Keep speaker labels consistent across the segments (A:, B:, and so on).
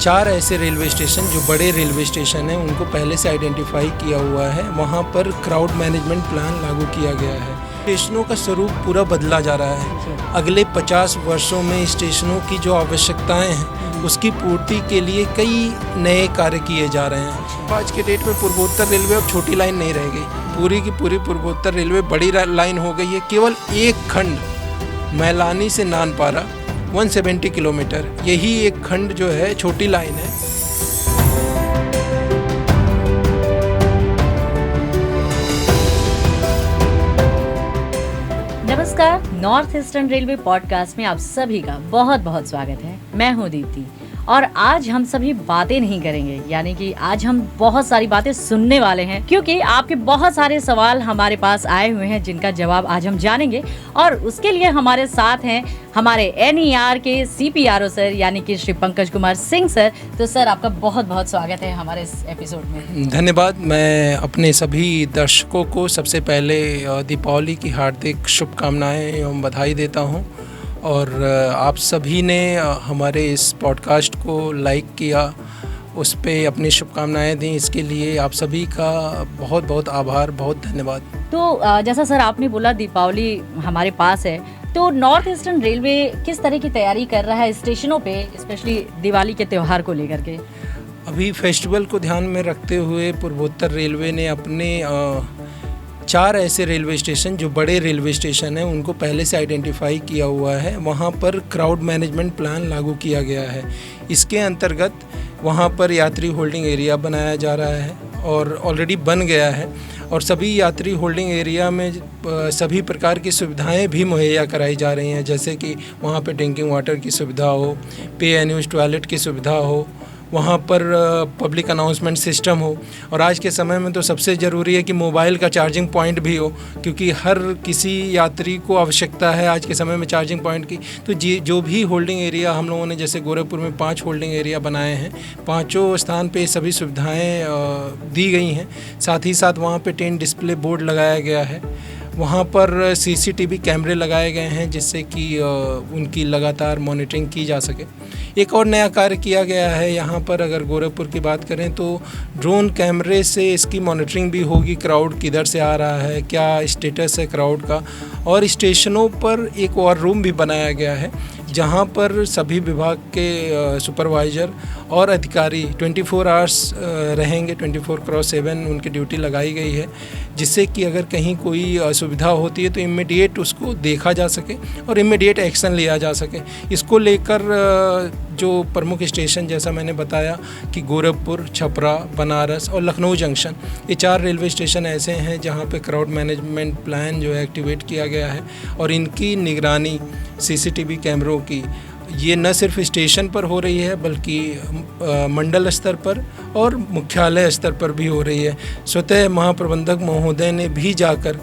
A: 4 ऐसे railway station जो बड़े रेलवे स्टेशन हैं उनको पहले से आइडेंटिफाई किया हुआ है। वहाँ पर क्राउड मैनेजमेंट प्लान लागू किया गया है। स्टेशनों का स्वरूप पूरा बदला जा रहा है। अगले 50 वर्षों में स्टेशनों की जो आवश्यकताएं हैं उसकी पूर्ति के लिए कई नए कार्य किए जा रहे हैं। आज के डेट में पूर्वोत्तर रेलवे अब छोटी लाइन नहीं रह गई, पूरी की पूरी पूर्वोत्तर रेलवे बड़ी लाइन हो गई है। केवल एक खंड मैलानी से नानपारा 170 किलोमीटर, यही एक खंड जो है छोटी लाइन है।
B: नमस्कार, नॉर्थ ईस्टर्न रेलवे पॉडकास्ट में आप सभी का बहुत बहुत स्वागत है। मैं हूँ दीप्ति और आज हम सभी बातें नहीं करेंगे, यानी कि आज हम बहुत सारी बातें सुनने वाले हैं, क्योंकि आपके बहुत सारे सवाल हमारे पास आए हुए हैं जिनका जवाब आज हम जानेंगे। और उसके लिए हमारे साथ हैं हमारे NER के CPRO सर, यानी कि श्री पंकज कुमार सिंह सर। तो सर, आपका बहुत बहुत स्वागत है हमारे इस एपिसोड में।
A: धन्यवाद। मैं अपने सभी दर्शकों को सबसे पहले दीपावली की हार्दिक शुभकामनाएं एवं बधाई देता हूं। और आप सभी ने हमारे इस पॉडकास्ट को लाइक किया, उस पर अपनी शुभकामनाएं दी, इसके लिए आप सभी का बहुत बहुत आभार, बहुत धन्यवाद।
B: तो जैसा सर आपने बोला, दीपावली हमारे पास है, तो नॉर्थ ईस्टर्न रेलवे किस तरह की तैयारी कर रहा है स्टेशनों पे, स्पेशली दिवाली के त्यौहार को लेकर के?
A: अभी फेस्टिवल को ध्यान में रखते हुए पूर्वोत्तर रेलवे ने अपने 4 ऐसे रेलवे स्टेशन जो बड़े रेलवे स्टेशन हैं उनको पहले से आइडेंटिफाई किया हुआ है। वहाँ पर क्राउड मैनेजमेंट प्लान लागू किया गया है। इसके अंतर्गत वहाँ पर यात्री होल्डिंग एरिया बनाया जा रहा है और ऑलरेडी बन गया है। और सभी यात्री होल्डिंग एरिया में सभी प्रकार की सुविधाएं भी मुहैया कराई जा रही हैं, जैसे कि वहाँ पर ड्रिंकिंग वाटर की सुविधा हो, पे एंड यूज टॉयलेट की सुविधा हो, वहाँ पर पब्लिक अनाउंसमेंट सिस्टम हो। और आज के समय में तो सबसे ज़रूरी है कि मोबाइल का चार्जिंग पॉइंट भी हो, क्योंकि हर किसी यात्री को आवश्यकता है आज के समय में चार्जिंग पॉइंट की। तो जो भी होल्डिंग एरिया हम लोगों ने, जैसे गोरखपुर में 5 होल्डिंग एरिया बनाए हैं, 5 स्थान पे सभी सुविधाएं दी गई हैं। साथ ही साथ वहाँ पे 10 डिस्प्ले बोर्ड लगाया गया है। वहाँ पर CCTV कैमरे लगाए गए हैं जिससे कि उनकी लगातार मॉनिटरिंग की जा सके। एक और नया कार्य किया गया है यहाँ पर, अगर गोरखपुर की बात करें तो ड्रोन कैमरे से इसकी मॉनिटरिंग भी होगी, क्राउड किधर से आ रहा है, क्या स्टेटस है क्राउड का। और स्टेशनों पर एक और रूम भी बनाया गया है जहाँ पर सभी विभाग के सुपरवाइज़र और अधिकारी 24 आवर्स रहेंगे, 24/7 उनकी ड्यूटी लगाई गई है, जिससे कि अगर कहीं कोई असुविधा होती है तो इमीडिएट उसको देखा जा सके और इमीडिएट एक्शन लिया जा सके। इसको लेकर जो प्रमुख स्टेशन, जैसा मैंने बताया कि गोरखपुर, छपरा, बनारस और लखनऊ जंक्शन, ये 4 रेलवे स्टेशन ऐसे हैं जहाँ पे क्राउड मैनेजमेंट प्लान जो है एक्टिवेट किया गया है। और इनकी निगरानी CCTV कैमरों की ये न सिर्फ स्टेशन पर हो रही है बल्कि मंडल स्तर पर और मुख्यालय स्तर पर भी हो रही है। स्वतः महाप्रबंधक महोदय ने भी जाकर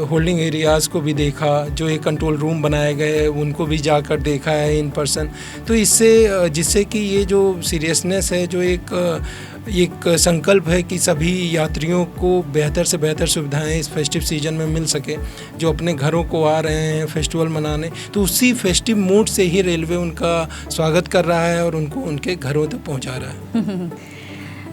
A: होल्डिंग एरियाज़ को भी देखा, जो एक कंट्रोल रूम बनाए गए उनको भी जाकर देखा है इन पर्सन। तो इससे जिससे कि ये जो सीरियसनेस है, जो एक संकल्प है कि सभी यात्रियों को बेहतर से बेहतर सुविधाएं इस फेस्टिव सीजन में मिल सके, जो अपने घरों को आ रहे हैं फेस्टिवल मनाने, तो उसी फेस्टिव मूड से ही रेलवे उनका स्वागत कर रहा है और उनको उनके घरों तक पहुंचा रहा है।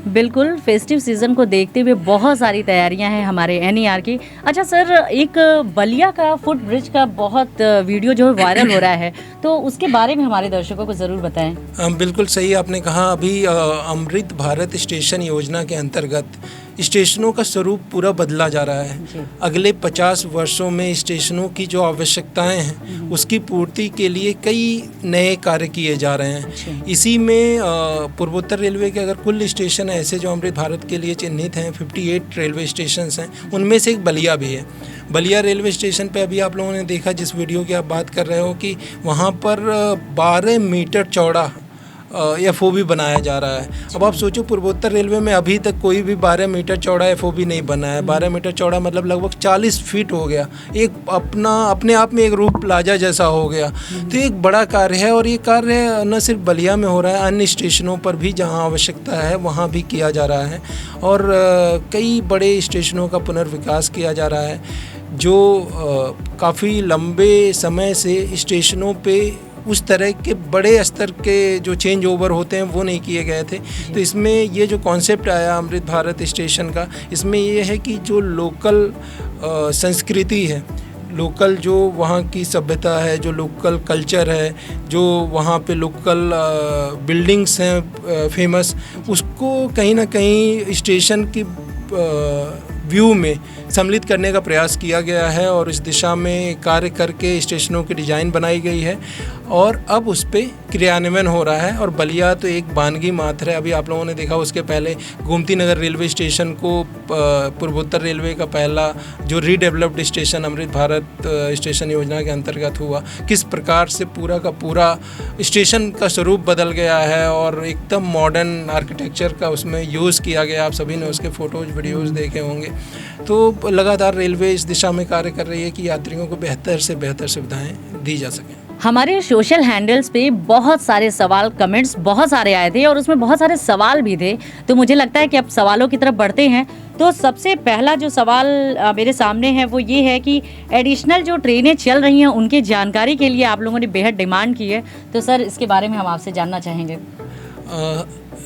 B: बिल्कुल, फेस्टिव सीज़न को देखते हुए बहुत सारी तैयारियां हैं हमारे NER की। अच्छा सर, एक बलिया का फुट ब्रिज का बहुत वीडियो जो वायरल हो रहा है, तो उसके बारे में हमारे दर्शकों को ज़रूर बताएं।
A: बिल्कुल सही आपने कहा। अभी अमृत भारत स्टेशन योजना के अंतर्गत स्टेशनों का स्वरूप पूरा बदला जा रहा है। अगले 50 वर्षों में स्टेशनों की जो आवश्यकताएं हैं उसकी पूर्ति के लिए कई नए कार्य किए जा रहे हैं। इसी में पूर्वोत्तर रेलवे के अगर कुल स्टेशन ऐसे जो अमृत भारत के लिए चिन्हित हैं, 58 रेलवे स्टेशन हैं, उनमें से एक बलिया भी है। बलिया रेलवे स्टेशन पे अभी आप लोगों ने देखा, जिस वीडियो की आप बात कर रहे हो, कि वहाँ पर 12 मीटर चौड़ा FOB बनाया जा रहा है। अब आप सोचो, पूर्वोत्तर रेलवे में अभी तक कोई भी 12 मीटर चौड़ा FOB नहीं बना है। 12 मीटर चौड़ा मतलब लगभग 40 फीट हो गया, एक अपने आप में एक रूप प्लाजा जैसा हो गया। तो एक बड़ा कार्य है और ये कार्य न सिर्फ बलिया में हो रहा है, अन्य स्टेशनों पर भी जहाँ आवश्यकता है वहाँ भी किया जा रहा है। और कई बड़े स्टेशनों का पुनर्विकास किया जा रहा है, जो काफ़ी लंबे समय से स्टेशनों पे उस तरह के बड़े स्तर के जो चेंज ओवर होते हैं वो नहीं किए गए थे। तो इसमें ये जो कॉन्सेप्ट आया अमृत भारत स्टेशन का, इसमें ये है कि जो लोकल संस्कृति है, लोकल जो वहाँ की सभ्यता है, जो लोकल कल्चर है, जो वहाँ पे लोकल बिल्डिंग्स हैं फेमस, उसको कहीं ना कहीं स्टेशन की व्यू में सम्मिलित करने का प्रयास किया गया है और इस दिशा में कार्य करके स्टेशनों की डिज़ाइन बनाई गई है और अब उस पर क्रियान्वयन हो रहा है। और बलिया तो एक वानगी मात्र है। अभी आप लोगों ने देखा उसके पहले गोमती नगर रेलवे स्टेशन को पूर्वोत्तर रेलवे का पहला जो redeveloped station Amrit Bharat station योजना के अंतर्गत हुआ, किस प्रकार से पूरा का पूरा स्टेशन का स्वरूप बदल गया है और एकदम मॉडर्न आर्किटेक्चर का उसमें यूज़ किया गया। आप सभी ने उसके फ़ोटोज़ वीडियोज़ देखे होंगे। तो लगातार रेलवे इस दिशा में कार्य कर रही है कि यात्रियों को बेहतर से बेहतर सुविधाएं दी जा सकें।
B: हमारे सोशल हैंडल्स पे बहुत सारे सवाल, कमेंट्स बहुत सारे आए थे और उसमें बहुत सारे सवाल भी थे। तो मुझे लगता है कि अब सवालों की तरफ बढ़ते हैं। तो सबसे पहला जो सवाल मेरे सामने है वो ये है कि एडिशनल जो ट्रेनें चल रही हैं उनकी जानकारी के लिए आप लोगों ने बेहद डिमांड की है। तो सर इसके बारे में हम आपसे जानना चाहेंगे।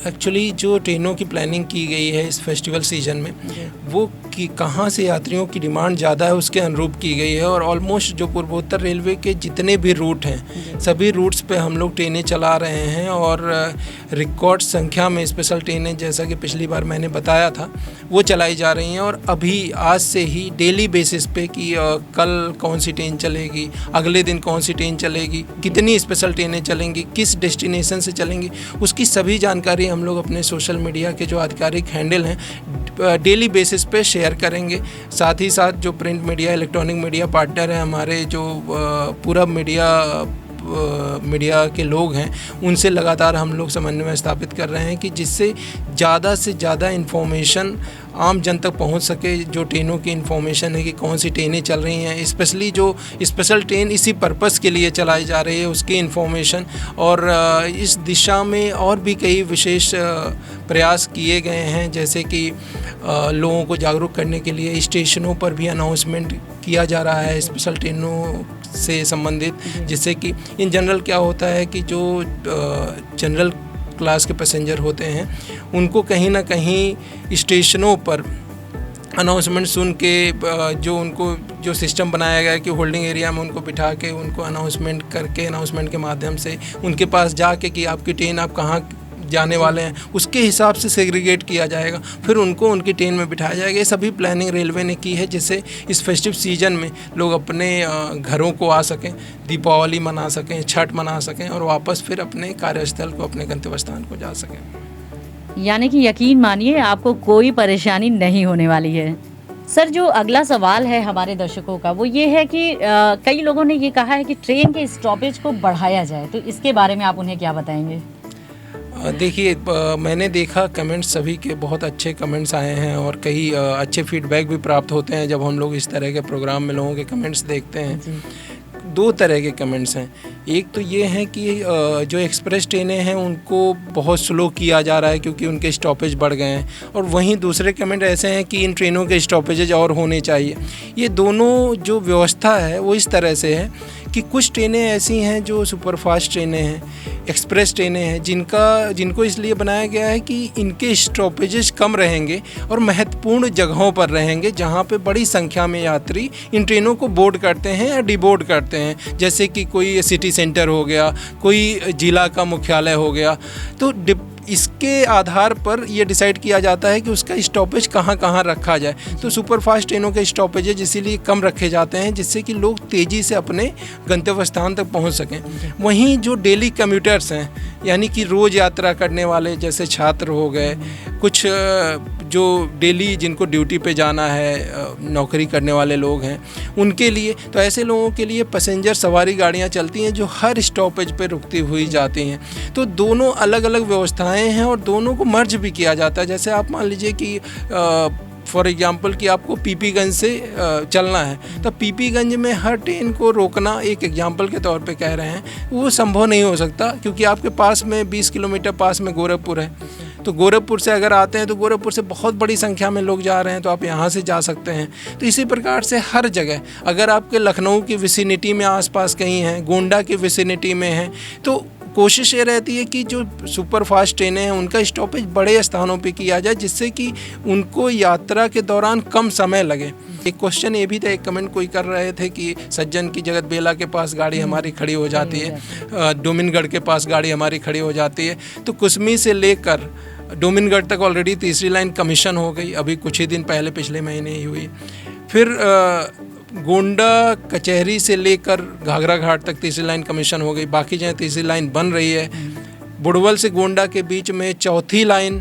A: एक्चुअली जो ट्रेनों की प्लानिंग की गई है इस फेस्टिवल सीजन में, वो कि कहाँ से यात्रियों की डिमांड ज़्यादा है उसके अनुरूप की गई है। और ऑलमोस्ट जो पूर्वोत्तर रेलवे के जितने भी रूट हैं सभी रूट्स पे हम लोग ट्रेनें चला रहे हैं और रिकॉर्ड संख्या में स्पेशल ट्रेनें, जैसा कि पिछली बार मैंने बताया था, वो चलाई जा रही हैं। और अभी आज से ही डेली बेसिस पे कि कल कौन सी ट्रेन चलेगी, अगले दिन कौन सी ट्रेन चलेगी, कितनी स्पेशल ट्रेनें चलेंगी, किस डेस्टिनेशन से चलेंगी, उसकी सभी जानकारी हम लोग अपने सोशल मीडिया के जो आधिकारिक हैंडल हैं डेली बेसिस पे शेयर करेंगे। साथ ही साथ जो print media, electronic media partner हैं हमारे, जो पूरा मीडिया के लोग हैं, उनसे लगातार हम लोग समन्वय स्थापित कर रहे हैं कि जिससे ज़्यादा से ज़्यादा इन्फॉर्मेशन आम जन तक पहुंच सके। जो ट्रेनों की इन्फॉर्मेशन है कि कौन सी ट्रेनें चल रही हैं, स्पेशली जो स्पेशल ट्रेन इसी पर्पस के लिए चलाई जा रही है उसकी इन्फॉर्मेशन। और इस दिशा में और भी कई विशेष प्रयास किए गए हैं, जैसे कि लोगों को जागरूक करने के लिए स्टेशनों पर भी अनाउंसमेंट किया जा रहा है स्पेशल ट्रेनों से संबंधित, जिससे कि इन जनरल क्या होता है कि जो जनरल क्लास के पैसेंजर होते हैं उनको कहीं ना कहीं स्टेशनों पर अनाउंसमेंट सुन के जो उनको जो सिस्टम बनाया गया है कि होल्डिंग एरिया में उनको बिठा के उनको अनाउंसमेंट करके, अनाउंसमेंट के माध्यम से उनके पास जाके कि आपकी ट्रेन आप कहाँ जाने वाले हैं उसके हिसाब से सेग्रीगेट किया जाएगा, फिर उनको उनकी ट्रेन में बिठाया जाएगा। ये सभी प्लानिंग रेलवे ने की है जिससे इस फेस्टिव सीजन में लोग अपने घरों को आ सकें, दीपावली मना सकें, छठ मना सकें और वापस फिर अपने कार्यस्थल को, अपने गंतव्य स्थान को जा सकें।
B: यानी कि यकीन मानिए आपको कोई परेशानी नहीं होने वाली है। सर जो अगला सवाल है हमारे दर्शकों का वो ये है कि कई लोगों ने ये कहा है कि ट्रेन के स्टॉपेज को बढ़ाया जाए, तो इसके बारे में आप उन्हें क्या बताएंगे?
A: देखिए, मैंने देखा कमेंट्स सभी के बहुत अच्छे कमेंट्स आए हैं और कई अच्छे फीडबैक भी प्राप्त होते हैं जब हम लोग इस तरह के प्रोग्राम में लोगों के कमेंट्स देखते हैं। दो तरह के कमेंट्स हैं। एक तो ये है कि जो एक्सप्रेस ट्रेनें हैं उनको बहुत स्लो किया जा रहा है क्योंकि उनके स्टॉपेज बढ़ गए हैं, और वहीं दूसरे कमेंट ऐसे हैं कि इन ट्रेनों के स्टॉपेजेज और होने चाहिए। ये दोनों जो व्यवस्था है वो इस तरह से है कि कुछ ट्रेनें ऐसी हैं जो सुपरफास्ट ट्रेनें हैं, एक्सप्रेस ट्रेनें हैं, जिनको इसलिए बनाया गया है कि इनके स्टॉपेजेस कम रहेंगे और महत्वपूर्ण जगहों पर रहेंगे जहां पे बड़ी संख्या में यात्री इन ट्रेनों को बोर्ड करते हैं या डिबोर्ड करते हैं। जैसे कि कोई सिटी सेंटर हो गया, कोई जिला का मुख्यालय हो गया, तो इसके आधार पर यह डिसाइड किया जाता है कि उसका स्टॉपेज कहाँ कहाँ रखा जाए। तो सुपरफास्ट ट्रेनों के स्टॉपेजेज इसीलिए कम रखे जाते हैं जिससे कि लोग तेज़ी से अपने गंतव्य स्थान तक पहुंच सकें। वहीं जो डेली कम्यूटर्स हैं, यानी कि रोज़ यात्रा करने वाले, जैसे छात्र हो गए, कुछ जो डेली जिनको ड्यूटी पे जाना है, नौकरी करने वाले लोग हैं, उनके लिए, तो ऐसे लोगों के लिए पैसेंजर सवारी गाड़ियाँ चलती हैं जो हर स्टॉपेज पे रुकती हुई जाती हैं। तो दोनों अलग अलग व्यवस्थाएं हैं और दोनों को मर्ज भी किया जाता है। जैसे आप मान लीजिए कि फॉर एग्जांपल कि आपको पीपीगंज से चलना है, तो पीपीगंज में हर ट्रेन को रोकना, एक एग्जांपल के तौर पे कह रहे हैं, वो संभव नहीं हो सकता क्योंकि आपके पास में 20 किलोमीटर पास में गोरखपुर है। तो गोरखपुर से अगर आते हैं तो गोरखपुर से बहुत बड़ी संख्या में लोग जा रहे हैं, तो आप यहाँ से जा सकते हैं। तो इसी प्रकार से हर जगह, अगर आपके लखनऊ की विसिनिटी में आसपास कहीं हैं, गोंडा की विसिनिटी में हैं, तो कोशिश ये रहती है कि जो सुपर फास्ट ट्रेनें हैं उनका स्टॉपेज बड़े स्थानों पे किया जाए, जिससे कि उनको यात्रा के दौरान कम समय लगे। एक क्वेश्चन ये भी था, एक कमेंट कोई कर रहे थे कि सज्जन की जगत बेला के पास गाड़ी हमारी खड़ी हो जाती है, डोमिनगढ़ के पास गाड़ी हमारी खड़ी हो जाती है। तो कुसमी से लेकर डोमिनगढ़ तक ऑलरेडी तीसरी लाइन कमीशन हो गई, अभी कुछ ही दिन पहले, पिछले महीने ही हुई। फिर गोंडा कचहरी से लेकर घाघरा घाट तक तीसरी लाइन कमीशन हो गई, बाकी जगह तीसरी लाइन बन रही है। बुड़वल से गोंडा के बीच में चौथी लाइन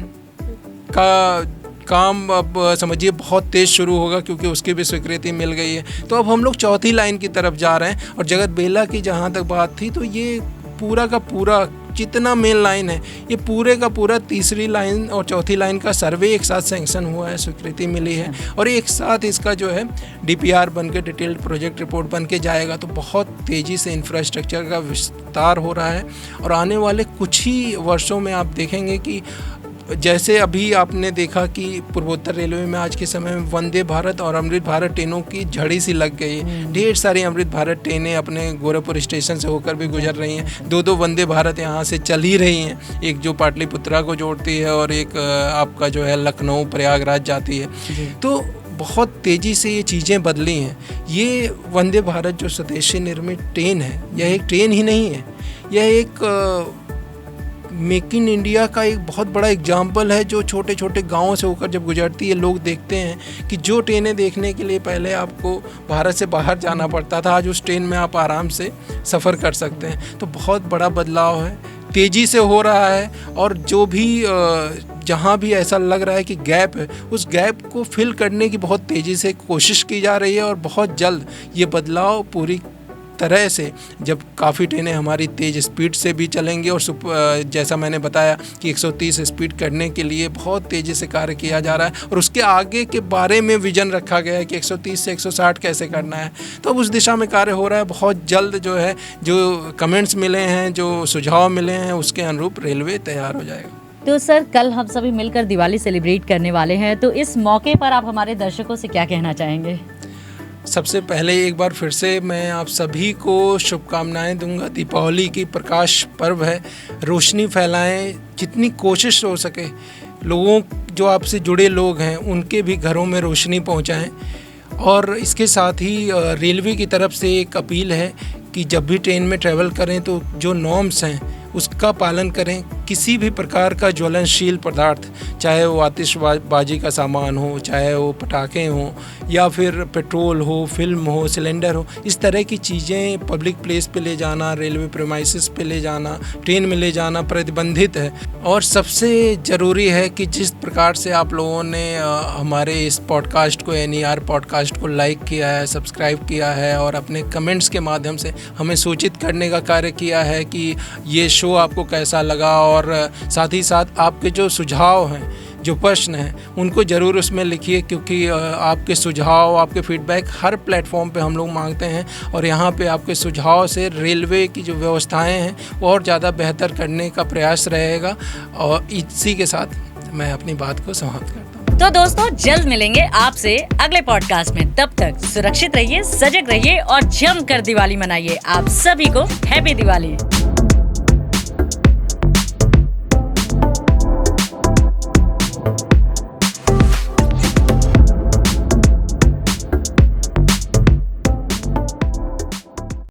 A: का काम अब समझिए बहुत तेज़ शुरू होगा, क्योंकि उसकी भी स्वीकृति मिल गई है। तो अब हम लोग चौथी लाइन की तरफ जा रहे हैं। और जगत बेला की जहाँ तक बात थी, तो ये पूरा का पूरा जितना मेन लाइन है, ये पूरे का पूरा तीसरी लाइन और चौथी लाइन का सर्वे एक साथ सैंक्शन हुआ है, स्वीकृति मिली है, और एक साथ इसका जो है DPR बन के, डिटेल्ड प्रोजेक्ट रिपोर्ट बन के जाएगा। तो बहुत तेज़ी से इंफ्रास्ट्रक्चर का विस्तार हो रहा है। और आने वाले कुछ ही वर्षों में आप देखेंगे कि जैसे अभी आपने देखा कि पूर्वोत्तर रेलवे में आज के समय में वंदे भारत और अमृत भारत ट्रेनों की झड़ी सी लग गई है। ढेर सारी अमृत भारत ट्रेनें अपने गोरखपुर स्टेशन से होकर भी गुजर रही हैं। दो वंदे भारत यहाँ से चल ही रही हैं, एक जो पाटलिपुत्रा को जोड़ती है और एक आपका जो है लखनऊ प्रयागराज जाती है। तो बहुत तेज़ी से ये चीज़ें बदली हैं। ये वंदे भारत जो स्वदेशी निर्मित ट्रेन है, यह एक ट्रेन ही नहीं है, यह एक मेक इन इंडिया का एक बहुत बड़ा एग्जाम्पल है, जो छोटे छोटे गाँवों से होकर जब गुजरती है, लोग देखते हैं कि जो ट्रेनें देखने के लिए पहले आपको भारत से बाहर जाना पड़ता था, आज उस ट्रेन में आप आराम से सफ़र कर सकते हैं। तो बहुत बड़ा बदलाव है, तेज़ी से हो रहा है। और जो भी जहाँ भी ऐसा लग रहा है कि गैप है, उस गैप को फिल करने की बहुत तेज़ी से कोशिश की जा रही है। और बहुत जल्द ये बदलाव पूरी तरह से, जब काफ़ी ट्रेनें हमारी तेज़ स्पीड से भी चलेंगी, और जैसा मैंने बताया कि 130 स्पीड करने के लिए बहुत तेज़ी से कार्य किया जा रहा है, और उसके आगे के बारे में विजन रखा गया है कि 130 से 160 कैसे करना है। तो अब उस दिशा में कार्य हो रहा है। बहुत जल्द जो है, जो कमेंट्स मिले हैं, जो सुझाव मिले हैं, उसके अनुरूप रेलवे तैयार हो जाएगा।
B: तो सर, कल हम सभी मिलकर दिवाली सेलिब्रेट करने वाले हैं, तो इस मौके पर आप हमारे दर्शकों से क्या कहना चाहेंगे?
A: सबसे पहले एक बार फिर से मैं आप सभी को शुभकामनाएं दूंगा। दीपावली की प्रकाश पर्व है, रोशनी फैलाएं, जितनी कोशिश हो सके लोगों, जो आपसे जुड़े लोग हैं, उनके भी घरों में रोशनी पहुंचाएं। और इसके साथ ही रेलवे की तरफ से एक अपील है कि जब भी ट्रेन में ट्रैवल करें तो जो नॉर्म्स हैं उसका पालन करें। किसी भी प्रकार का ज्वलनशील पदार्थ, चाहे वो आतिशबाजी का सामान हो, चाहे वो पटाखे हों, या फिर पेट्रोल हो, फिल्म हो, सिलेंडर हो, इस तरह की चीज़ें पब्लिक प्लेस पे ले जाना, रेलवे प्रेमाइसिस पे ले जाना, ट्रेन में ले जाना प्रतिबंधित है। और सबसे ज़रूरी है कि जिस प्रकार से आप लोगों ने हमारे इस पॉडकास्ट को, NER पॉडकास्ट को लाइक किया है, सब्सक्राइब किया है, और अपने कमेंट्स के माध्यम से हमें सूचित करने का कार्य किया है कि ये शो आपको कैसा लगा, और साथ ही साथ आपके जो सुझाव हैं, जो प्रश्न हैं, उनको ज़रूर उसमें लिखिए, क्योंकि आपके सुझाव, आपके फीडबैक हर प्लेटफॉर्म पे हम लोग मांगते हैं। और यहाँ पे आपके सुझाव से रेलवे की जो व्यवस्थाएं हैं वो और ज़्यादा बेहतर करने का प्रयास रहेगा। और इसी के साथ मैं अपनी बात को समाप्त करता हूँ।
B: तो दोस्तों, जल्द मिलेंगे आपसे अगले पॉडकास्ट में। तब तक सुरक्षित रहिए, सजग रहिए और जमकर दिवाली मनाइए। आप सभी को हैप्पी दिवाली।